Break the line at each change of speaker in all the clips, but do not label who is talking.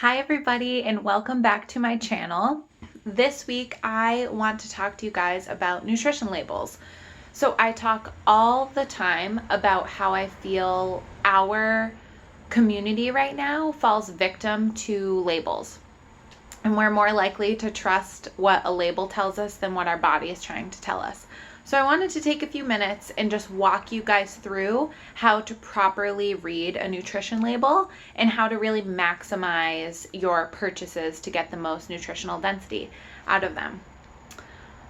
Hi everybody and welcome back to my channel. This week I want to talk to you guys about nutrition labels. So I talk all the time about how I feel our community right now falls victim to labels. And we're more likely to trust what a label tells us than what our body is trying to tell us. So I wanted to take a few minutes and just walk you guys through how to properly read a nutrition label and how to really maximize your purchases to get the most nutritional density out of them.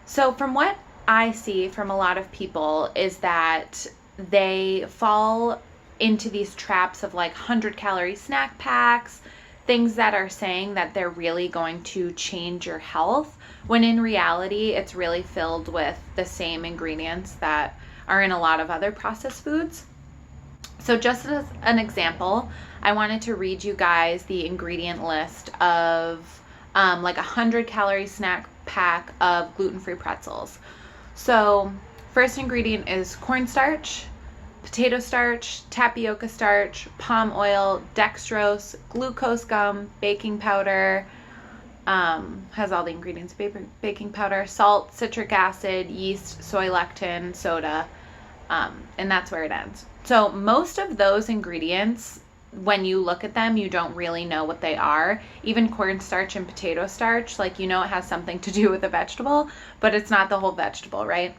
So from what I see from a lot of people is that they fall into these traps of like 100-calorie snack packs, things that are saying that they're really going to change your health, when in reality it's really filled with the same ingredients that are in a lot of other processed foods. So just as an example, I wanted to read you guys the ingredient list of like a 100-calorie snack pack of gluten-free pretzels. So first ingredient is cornstarch, potato starch, tapioca starch, palm oil, dextrose, glucose gum, baking powder, has all the ingredients, baking powder, salt, citric acid, yeast, soy lectin, soda, and that's where it ends. So most of those ingredients, when you look at them, you don't really know what they are. Even cornstarch and potato starch, like it has something to do with a vegetable, but it's not the whole vegetable, right?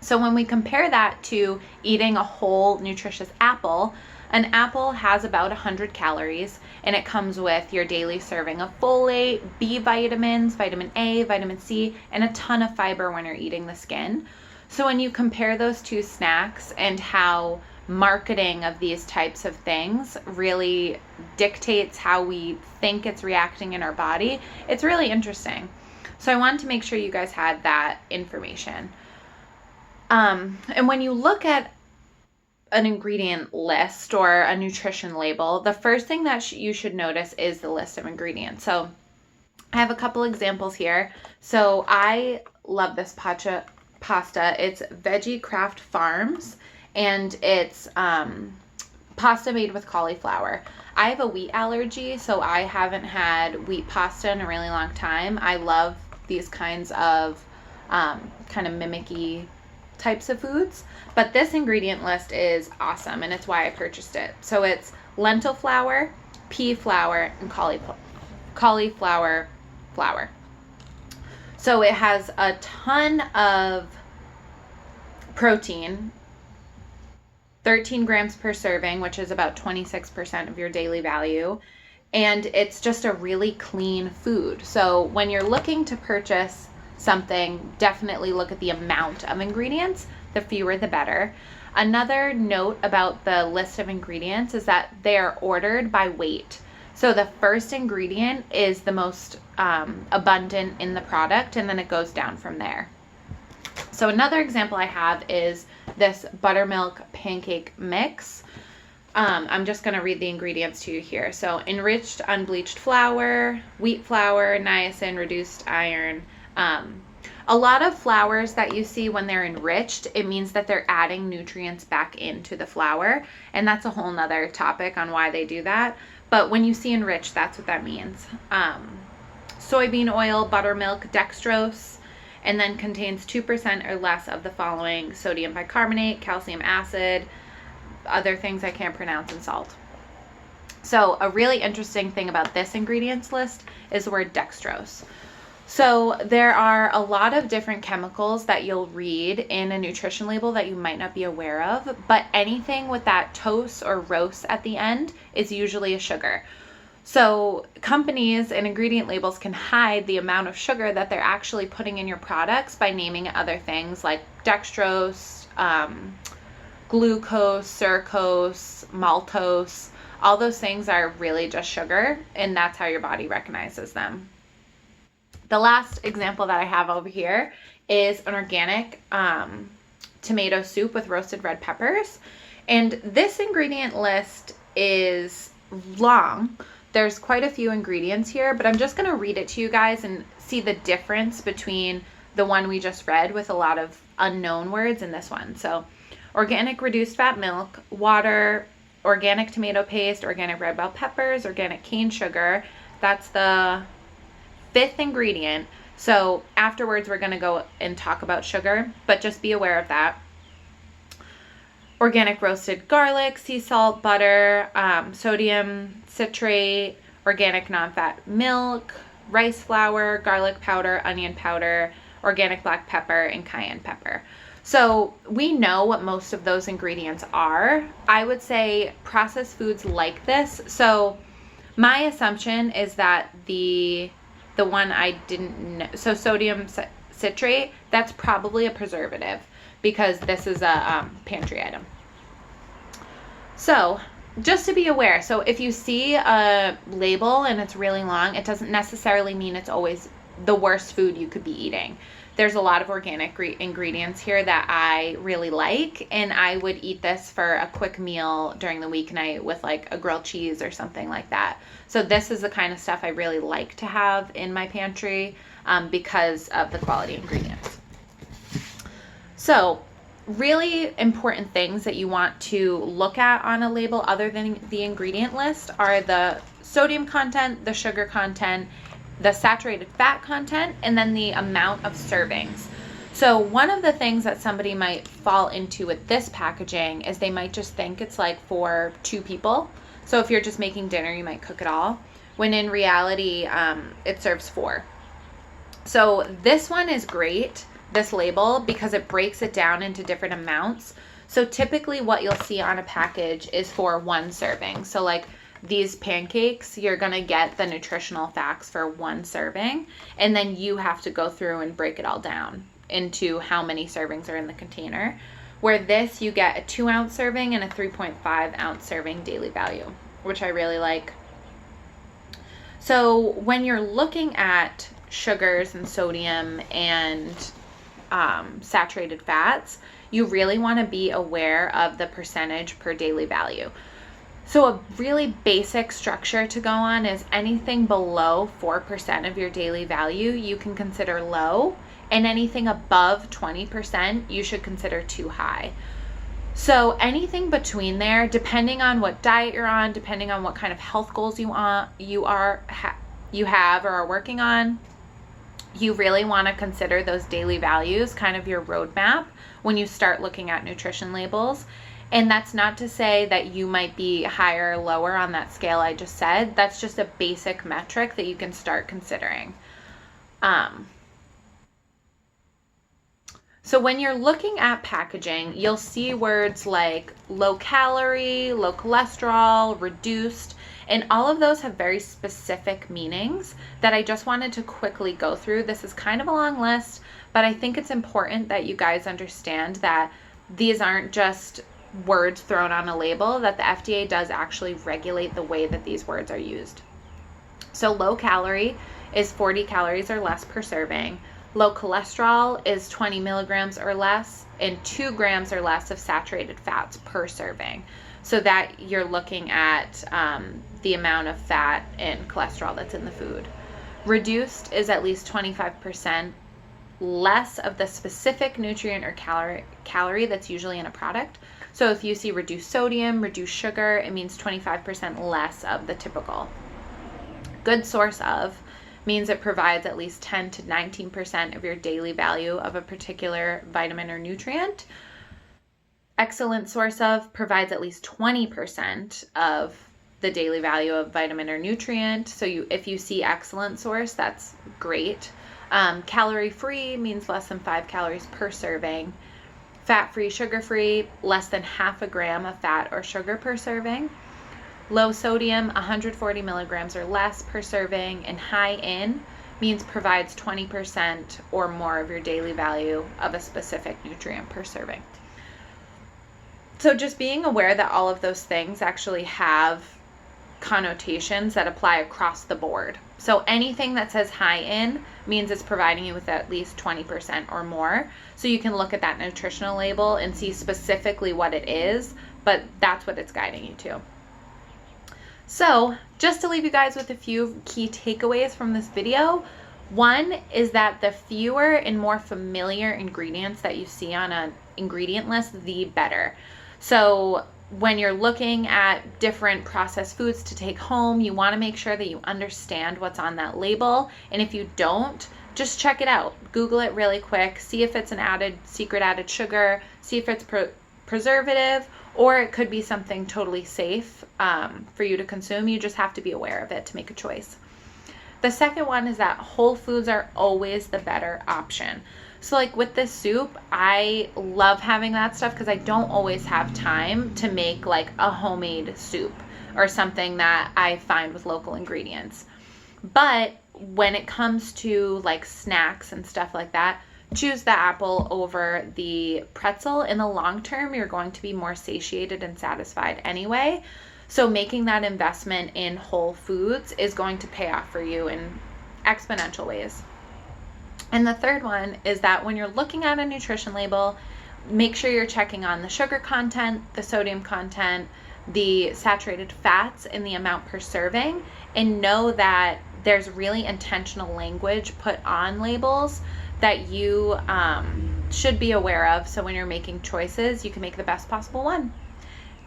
So when we compare that to eating a whole nutritious apple, an apple has about 100 calories and it comes with your daily serving of folate, B vitamins, vitamin A, vitamin C, and a ton of fiber when you're eating the skin. So when you compare those two snacks and how marketing of these types of things really dictates how we think it's reacting in our body, it's really interesting. So I wanted to make sure you guys had that information. And when you look at an ingredient list or a nutrition label, the first thing that you should notice is the list of ingredients. So I have a couple examples here. So I love this pasta. It's Veggie Craft Farms, and it's pasta made with cauliflower. I have a wheat allergy, so I haven't had wheat pasta in a really long time. I love these kinds of kind of mimicky types of foods, but this ingredient list is awesome and it's why I purchased it. So it's lentil flour, pea flour, and cauliflower flour. So it has a ton of protein, 13 grams per serving, which is about 26% of your daily value, and it's just a really clean food. So when you're looking to purchase something, definitely look at the amount of ingredients. The fewer the better. Another note about the list of ingredients is that they are ordered by weight. So the first ingredient is the most abundant in the product, and then it goes down from there. So another example I have is this buttermilk pancake mix. I'm just going to read the ingredients to you here. So enriched unbleached flour, wheat flour, niacin, reduced iron. A lot of flours that you see when they're enriched, it means that they're adding nutrients back into the flour, and that's a whole nother topic on why they do that. But when you see enriched, that's what that means. Soybean oil, buttermilk, dextrose, and then contains 2% or less of the following: sodium bicarbonate, calcium acid, other things I can't pronounce, and salt. So a really interesting thing about this ingredients list is the word dextrose. So there are a lot of different chemicals that you'll read in a nutrition label that you might not be aware of, but anything with that tose or rose at the end is usually a sugar. So companies and ingredient labels can hide the amount of sugar that they're actually putting in your products by naming other things like dextrose, glucose, sucrose, maltose. All those things are really just sugar, and that's how your body recognizes them. The last example that I have over here is an organic tomato soup with roasted red peppers. And this ingredient list is long. There's quite a few ingredients here, but I'm just going to read it to you guys and see the difference between the one we just read with a lot of unknown words and this one. So organic reduced fat milk, water, organic tomato paste, organic red bell peppers, organic cane sugar. That's the 5th ingredient. So afterwards, we're going to go and talk about sugar, but just be aware of that. Organic roasted garlic, sea salt, butter, sodium citrate, organic non-fat milk, rice flour, garlic powder, onion powder, organic black pepper, and cayenne pepper. So we know what most of those ingredients are. I would say processed foods like this. So my assumption is that the one I didn't know, so sodium citrate, that's probably a preservative because this is a pantry item. So just to be aware, so if you see a label and it's really long, it doesn't necessarily mean it's always the worst food you could be eating. There's a lot of organic ingredients here that I really like, and I would eat this for a quick meal during the weeknight with like a grilled cheese or something like that. So this is the kind of stuff I really like to have in my pantry because of the quality ingredients. So really important things that you want to look at on a label other than the ingredient list are the sodium content, the sugar content, the saturated fat content, and then the amount of servings. So one of the things that somebody might fall into with this packaging is they might just think it's like for 2 people. So if you're just making dinner, you might cook it all, when in reality, it serves 4. So this one is great, this label, because it breaks it down into different amounts. So typically what you'll see on a package is for 1 serving. So like these pancakes, you're going to get the nutritional facts for 1 serving, and then you have to go through and break it all down into how many servings are in the container. Where this, you get a 2-ounce serving and a 3.5-ounce serving daily value, which I really like. So when you're looking at sugars and sodium and saturated fats, you really want to be aware of the percentage per daily value. So a really basic structure to go on is anything below 4% of your daily value you can consider low, and anything above 20% you should consider too high. So anything between there, depending on what diet you're on, depending on what kind of health goals you have or are working on, you really want to consider those daily values kind of your roadmap when you start looking at nutrition labels. And that's not to say that you might be higher or lower on that scale I just said. That's just a basic metric that you can start considering. So when you're looking at packaging, you'll see words like low calorie, low cholesterol, reduced, and all of those have very specific meanings that I just wanted to quickly go through. This is kind of a long list, but I think it's important that you guys understand that these aren't just words thrown on a label, that the FDA does actually regulate the way that these words are used. So low calorie is 40 calories or less per serving. Low cholesterol is 20 milligrams or less, and 2 grams or less of saturated fats per serving. So that you're looking at the amount of fat and cholesterol that's in the food. Reduced is at least 25% less of the specific nutrient or calorie that's usually in a product. So if you see reduced sodium, reduced sugar, it means 25% less of the typical. Good source of means it provides at least 10 to 19% of your daily value of a particular vitamin or nutrient. Excellent source of provides at least 20% of the daily value of vitamin or nutrient. So if you see excellent source, that's great. Calorie-free means less than 5 calories per serving. Fat-free, sugar-free, less than half a gram of fat or sugar per serving. Low sodium, 140 milligrams or less per serving. And high in means provides 20% or more of your daily value of a specific nutrient per serving. So just being aware that all of those things actually have connotations that apply across the board. So anything that says high in means it's providing you with at least 20% or more. So you can look at that nutritional label and see specifically what it is, but that's what it's guiding you to. So just to leave you guys with a few key takeaways from this video, one is that the fewer and more familiar ingredients that you see on an ingredient list, the better. So when you're looking at different processed foods to take home, you want to make sure that you understand what's on that label. And if you don't, just check it out. Google it really quick. See if it's an secret added sugar. See if it's preservative, or it could be something totally safe for you to consume. You just have to be aware of it to make a choice. The second one is that whole foods are always the better option. So like with this soup, I love having that stuff because I don't always have time to make like a homemade soup or something that I find with local ingredients. But when it comes to like snacks and stuff like that, choose the apple over the pretzel. In the long term, you're going to be more satiated and satisfied anyway. So making that investment in whole foods is going to pay off for you in exponential ways. And the third one is that when you're looking at a nutrition label, make sure you're checking on the sugar content, the sodium content, the saturated fats, and the amount per serving, and know that there's really intentional language put on labels that you should be aware of. So when you're making choices, you can make the best possible one.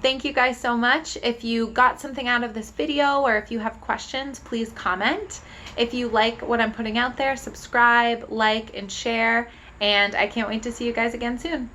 Thank you guys so much. If you got something out of this video or if you have questions, please comment. If you like what I'm putting out there, subscribe, like, and share. And I can't wait to see you guys again soon.